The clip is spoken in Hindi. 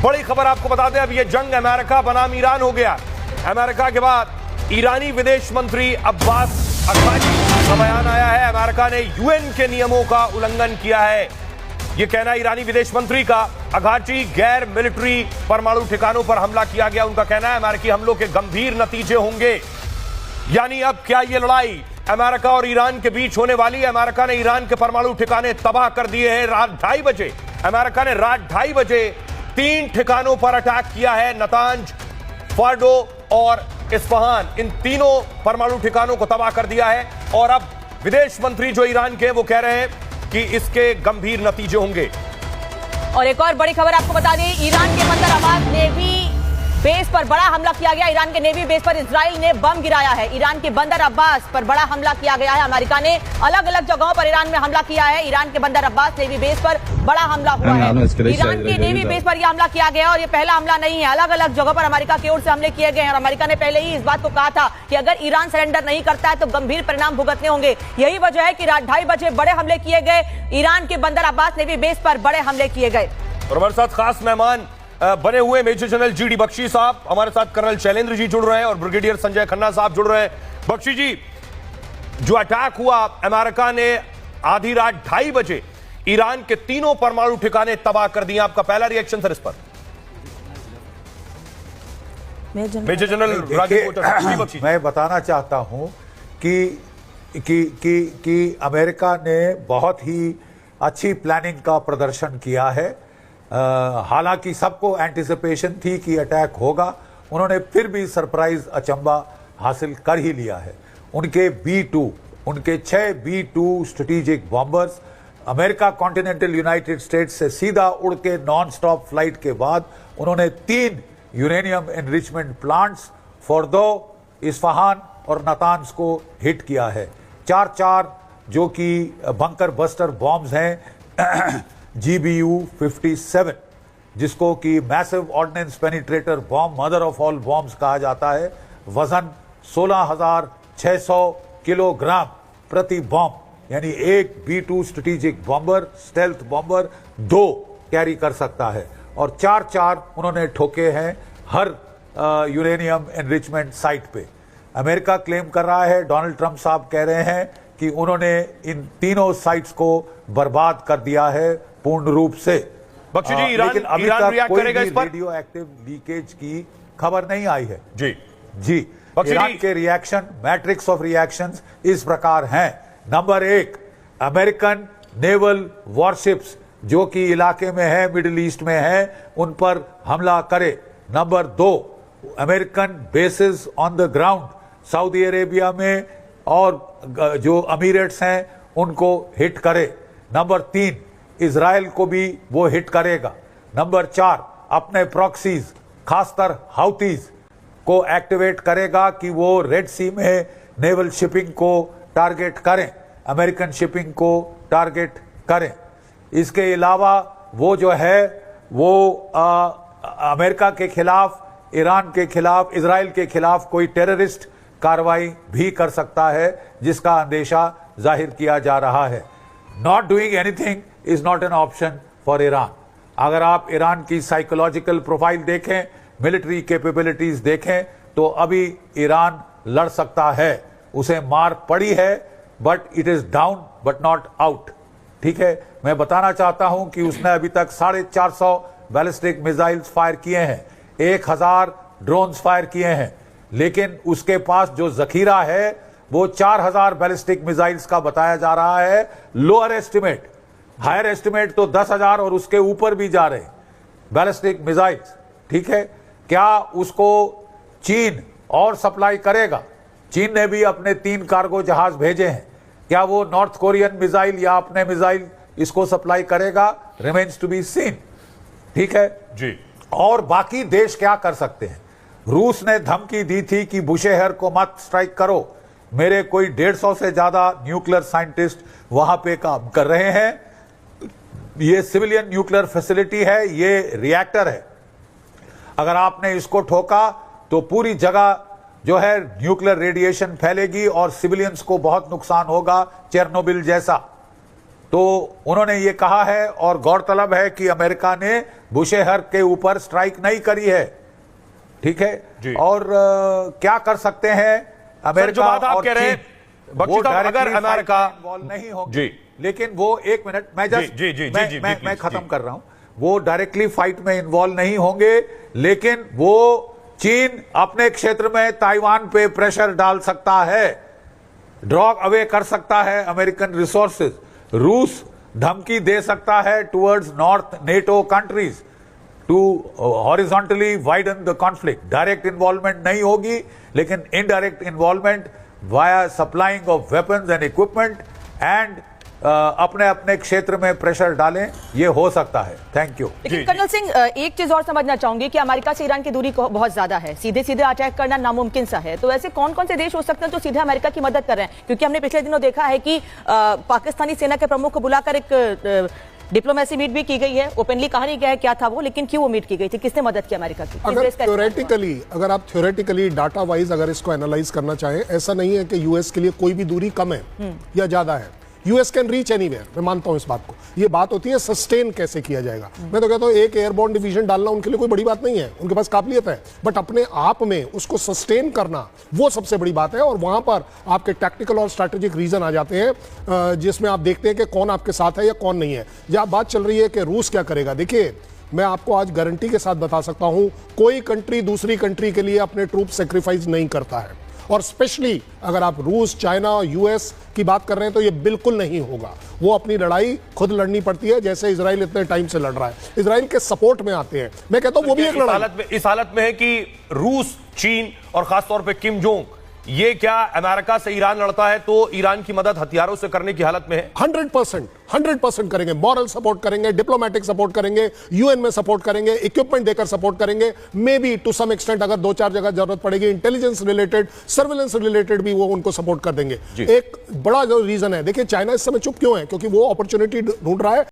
बड़ी खबर आपको बता दें, अब यह जंग अमेरिका बनाम ईरान हो गया। अमेरिका के बाद ईरानी विदेश मंत्री अब्बास अराक्ची का बयान आया है। अमेरिका ने यूएन के नियमों का उल्लंघन किया है, यह कहना ईरानी विदेश मंत्री का। अराक्ची गैर मिलिट्री परमाणु ठिकानों पर हमला किया गया, उनका कहना है अमेरिकी हमलों के गंभीर नतीजे होंगे। यानी अब क्या यह लड़ाई अमेरिका और ईरान के बीच होने वाली है? अमेरिका ने ईरान के परमाणु ठिकाने तबाह कर दिए हैं। रात 2:30 बजे अमेरिका ने 2:30 बजे 3 ठिकानों पर अटैक किया है, नतांज, फॉर्डो और इस्फहान। इन तीनों परमाणु ठिकानों को तबाह कर दिया है और अब विदेश मंत्री जो ईरान के, वो कह रहे हैं कि इसके गंभीर नतीजे होंगे। और एक और बड़ी खबर आपको बता दें, ईरान के बंदर अब्बास नेवी बेस पर बड़ा हमला किया गया। ईरान के नेवी बेस पर इजराइल ने बम गिराया है। ईरान के बंदर अब्बास पर बड़ा हमला किया गया है। अमेरिका ने अलग अलग जगहों पर ईरान में हमला किया है। ईरान के बंदर अब्बास नेवी बेस पर बड़ा हमला हुआ है। ईरान के नेवी बेस पर यह हमला किया गया और यह पहला हमला नहीं है। अलग अलग जगहों पर अमेरिका की ओर से हमले किए गए हैं और अमेरिका ने पहले ही इस बात को कहा था कि अगर ईरान सरेंडर नहीं करता है तो गंभीर परिणाम भुगतने होंगे। यही वजह है कि रात 2:30 बजे बड़े हमले किए गए। ईरान के बंदर अब्बास नेवी बेस पर बड़े हमले किए गए। और हमारे साथ खास मेहमान बने हुए मेजर जनरल जीडी बख्शी साहब, हमारे साथ कर्नल शैलेंद्र जी जुड़ रहे हैं और ब्रिगेडियर संजय खन्ना साहब जुड़ रहे हैं। बख्शी जी, जो अटैक हुआ अमेरिका ने आधी रात 2:30 बजे ईरान के तीनों परमाणु ठिकाने तबाह कर दिए, आपका पहला रिएक्शन सर इस पर? Major general Rajeev Bakshi. मैं बताना चाहता हूं कि अमेरिका ने बहुत ही अच्छी प्लानिंग का प्रदर्शन किया है। हालांकि सबको एंटिसिपेशन थी कि अटैक होगा, उन्होंने फिर भी सरप्राइज अचंबा हासिल कर ही लिया है। उनके उनके 6 B-2 strategic bombers America continental United states से सीधा उड़ के नॉन स्टॉप फ्लाइट के बाद उन्होंने 3 यूरेनियम एनरिचमेंट प्लांट्स फॉर्दो, इस्फहान और नातांज को हिट किया है। 4 जो कि बंकर बस्टर बॉम्ब्स हैं GBU-57, जिसको कि massive ordnance penetrator bomb, mother of all bombs कहा जाता है। वजन 16,600 किलोग्राम प्रति बॉम्ब, यानी एक B-2 strategic bomber, stealth bomber 2 carry कर सकता है। और 4 उन्होंने ठोके हैं हर यूरेनियम एनरिचमेंट साइट पे। अमेरिका क्लेम कर रहा है, डोनाल्ड ट्रंप साहब कह रहे हैं कि उन्होंने इन तीनों साइट्स को बर्बाद कर दिया है पूर्ण रूप से। बख्शी जी, लेकिन अभी तक कोई भी रेडियो एक्टिव लीकेज की खबर नहीं आई है। जी ईरान के रिएक्शन, मैट्रिक्स ऑफ रिएक्शंस इस प्रकार हैं। नंबर 1, अमेरिकन नेवल वॉरशिप्स जो कि इलाके में है, मिडिल ईस्ट में है, उन पर हमला करे। Number 2, American basis on the ground Saudi Arabia में और जो अमीरेट्स हैं उनको हिट करे। नंबर 3, इजराइल को भी वो हिट करेगा। नंबर 4, अपने प्रॉक्सीज खासकर हाउतीज को एक्टिवेट करेगा कि वो रेड सी में नेवल शिपिंग को टारगेट करें, अमेरिकन शिपिंग को टारगेट करें। इसके अलावा वो जो है वो अमेरिका के खिलाफ, ईरान के खिलाफ, इजराइल के खिलाफ कोई टेररिस्ट कार्रवाई भी कर सकता है, जिसका अंदेशा जाहिर किया जा रहा है। Not doing anything is not an option for Iran. अगर आप ईरान की साइकोलॉजिकल प्रोफाइल देखें, मिलिट्री कैपेबिलिटीज देखें, तो अभी ईरान लड़ सकता है। उसे मार पड़ी है, but it is down but not out. ठीक है, मैं बताना चाहता हूं कि उसने अभी तक 450 बैलिस्टिक मिसाइल्स फायर किए हैं, 1000 ड्रोन्स फायर किए हैं, लेकिन उसके पास जो जखीरा है वो 4000 बैलिस्टिक मिसाइल्स का बताया जा रहा है। लोअर एस्टिमेट, हायर एस्टिमेट तो 10,000 और उसके ऊपर भी जा रहे बैलिस्टिक मिसाइल्स। ठीक है, क्या उसको चीन और सप्लाई करेगा? चीन ने भी अपने 3 कार्गो जहाज भेजे हैं, क्या वो नॉर्थ कोरियन मिसाइल या अपने मिसाइल इसको सप्लाई करेगा? Remains to be seen. ठीक है जी। और बाकी देश क्या कर सकते हैं? रूस ने धमकी दी थी कि बुशेहर को मत स्ट्राइक करो। मेरे कोई 150 से ज्यादा न्यूक्लियर साइंटिस्ट वहां पे काम कर रहे हैं। ये सिविलियन न्यूक्लियर फैसिलिटी है, ये रिएक्टर है। अगर आपने इसको ठोका तो पूरी जगह जो है न्यूक्लियर रेडिएशन फैलेगी और सिविलियंस को बहुत नुकसान होगा, चेरनोबिल जैसा। तो उन्होंने ये कहा है, और गौरतलब है कि अमेरिका ने बुशेहर के ऊपर स्ट्राइक नहीं करी है, ठीक है। और क्या कर सकते हैं अमेरिका? जो बात आप कह रहे हैं, वो अगर अमेरिका इन्वॉल्व नहीं होगी, जी, लेकिन वो एक मिनट, मैं जस्ट मैं खत्म कर रहा हूं। वो डायरेक्टली फाइट में इन्वॉल्व नहीं होंगे, लेकिन वो चीन अपने क्षेत्र में ताइवान पे प्रेशर डाल सकता है, ड्रॉ अवे कर सकता है अमेरिकन रिसोर्सेज। रूस धमकी दे सकता है towards north NATO countries to horizontally widen the conflict. Direct involvement नहीं होगी, लेकिन indirect involvement via supplying of weapons and equipment and अपने अपने क्षेत्र में प्रेशर डालें, ये हो सकता है। Thank you. लेकिन कर्नल सिंह, एक चीज और समझना चाहूंगी कि अमेरिका से ईरान की दूरी बहुत ज्यादा है, सीधे सीधे अटैक करना नामुमकिन सा है। तो ऐसे कौन कौन से देश हो सकते हैं जो सीधे अमेरिका की मदद कर रहे हैं? क्योंकि हमने पिछले दिनों देखा है कि पाकिस्तानी सेना के प्रमुख को बुलाकर एक डिप्लोमेसी मीट भी की गई है। ओपनली कहा नहीं गया है क्या था वो, लेकिन क्यों वो मीट की गई थी, किसने मदद की अमेरिका की? अगर आप थ्योरेटिकली डाटा वाइज अगर इसको एनालाइज करना चाहें, ऐसा नहीं है कि यूएस के लिए कोई भी दूरी कम है या ज्यादा है। यूएस कैन रीच एनीवेयर, मैं मानता हूं इस बात को। ये बात होती है सस्टेन कैसे किया जाएगा। मैं तो कहता हूं एक एयरबोर्न डिवीजन डालना उनके लिए कोई बड़ी बात नहीं है, उनके पास काबिलियत है, बट अपने आप में उसको सस्टेन करना वो सबसे बड़ी बात है। और वहां पर आपके टैक्टिकल और स्ट्रैटेजिक रीजन आ जाते हैं, जिसमें आप देखते हैं कि कौन आपके साथ है या कौन नहीं है। जहां बात चल रही है कि रूस क्या करेगा, देखिए मैं आपको आज गारंटी के साथ बता सकता हूं, कोई कंट्री दूसरी कंट्री के लिए अपने ट्रूप सेक्रीफाइस नहीं करता है। और स्पेशली अगर आप रूस, चाइना और यूएस की बात कर रहे हैं तो ये बिल्कुल नहीं होगा। वो अपनी लड़ाई खुद लड़नी पड़ती है, जैसे इजराइल इतने टाइम से लड़ रहा है। इजराइल के सपोर्ट में आते हैं। मैं कहता हूं वो भी एक लड़ाई इस हालत में है कि रूस, चीन और खासतौर पे किम जोंग, ये क्या अमेरिका से ईरान लड़ता है तो ईरान की मदद हथियारों से करने की हालत में है? 100% करेंगे। मॉरल सपोर्ट करेंगे, डिप्लोमेटिक सपोर्ट करेंगे, यूएन में सपोर्ट करेंगे, इक्विपमेंट देकर सपोर्ट करेंगे। May be to some extent अगर 2-4 जगह जरूरत पड़ेगी इंटेलिजेंस रिलेटेड, सर्विलेंस रिलेटेड भी वो उनको सपोर्ट कर देंगे। एक बड़ा जो रीजन है, देखिए चाइना इस समय चुप क्यों है, क्योंकि वो अपॉर्चुनिटी ढूंढ रहा है